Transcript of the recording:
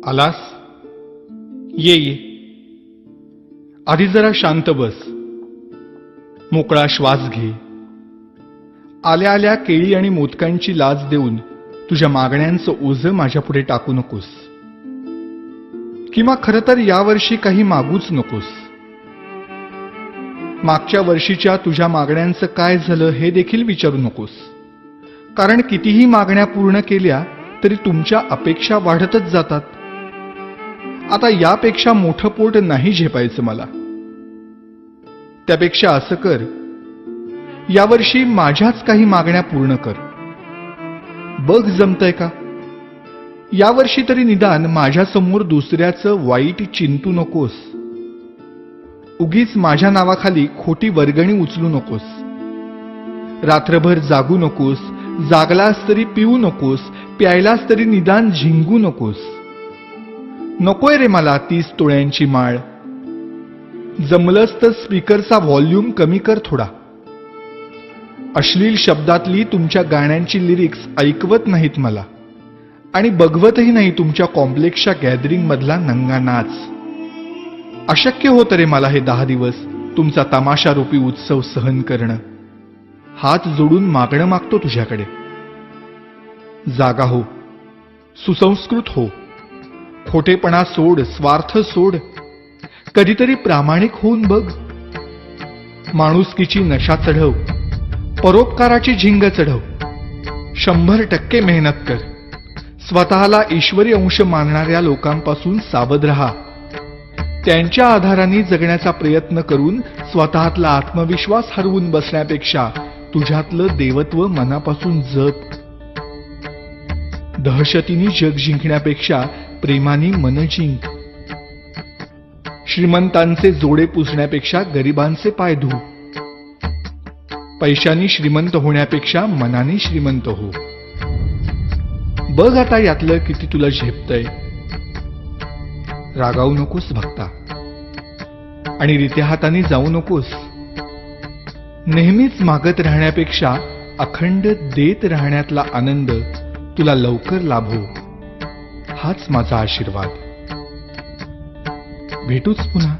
आलास? ये ये. आधी जरा शांत बस. मोकळा श्वास घे. आल्या आल्या केळी आणि मोदकांची लाच देऊन तुझ्या मागण्यांचं ओझं माझ्यापुढे टाकू नकोस. किंवा खरं तर यावर्षी काही मागूच नकोस. मागच्या वर्षीच्या तुझ्या मागण्यांचं काय झालं हे देखील विचारू नकोस. कारण कितीही मागण्या पूर्ण केल्या तरी तुमच्या अपेक्षा वाढतच जातात. आता यापेक्षा मोठं पोट नाही झेपायचं मला. त्यापेक्षा असं कर, यावर्षी माझ्याच काही मागण्या पूर्ण कर. बघ जमतंय का? यावर्षी तरी निदान माझ्यासमोर दुसऱ्याचं वाईट चिंतू नकोस. उगीच माझ्या नावाखाली खोटी वर्गणी उचलू नकोस. रात्रभर जागू नकोस. जागलास तरी पिऊ नकोस. प्यायलास तरी निदान झिंगू नकोस. नकोय रे मला 30 तोळ्यांची माळ. जमलंच तर स्पीकरचा व्हॉल्यूम कमी कर थोडा. अश्लील शब्दातली तुमच्या गाण्यांची लिरिक्स ऐकवत नाहीत मला. आणि बघवतही नाही तुमच्या कॉम्प्लेक्सच्या गॅदरिंग मधला नंगा नाच. अशक्य होतं रे मला हे 10 दिवस तुमचा तमाशारूपी उत्सव सहन करणं. हात जोडून मागणं मागतो तुझ्याकडे. जागा हो. सुसंस्कृत हो. खोटेपणा सोड. स्वार्थ सोड. कधीतरी प्रामाणिक होऊन बघ. माणुसकीची नशा चढव. परोपकाराची झिंग चढव. 100% मेहनत कर. स्वतःला ईश्वरी अंश मानणाऱ्या लोकांपासून सावध राहा. त्यांच्या आधाराने जगण्याचा प्रयत्न करून स्वतःतला आत्मविश्वास हरवून बसण्यापेक्षा तुझ्यातलं देवत्व मनापासून जप. दहशतीने जग जिंकण्यापेक्षा प्रेमाने मन जिंक. श्रीमंतांचे जोडे पुसण्यापेक्षा गरिबांचे पाय धु. पैशाने श्रीमंत होण्यापेक्षा मनाने श्रीमंत हो. बघ आता यातलं किती तुला झेपतंय. रागावू नकोस भक्ता. आणि रित्या हाताने जाऊ नकोस. नेहमीच मागत राहण्यापेक्षा अखंड देत राहण्यातला आनंद तुला लवकर लाभो. हाच माझा आशीर्वाद. भेटूच पुन्हा.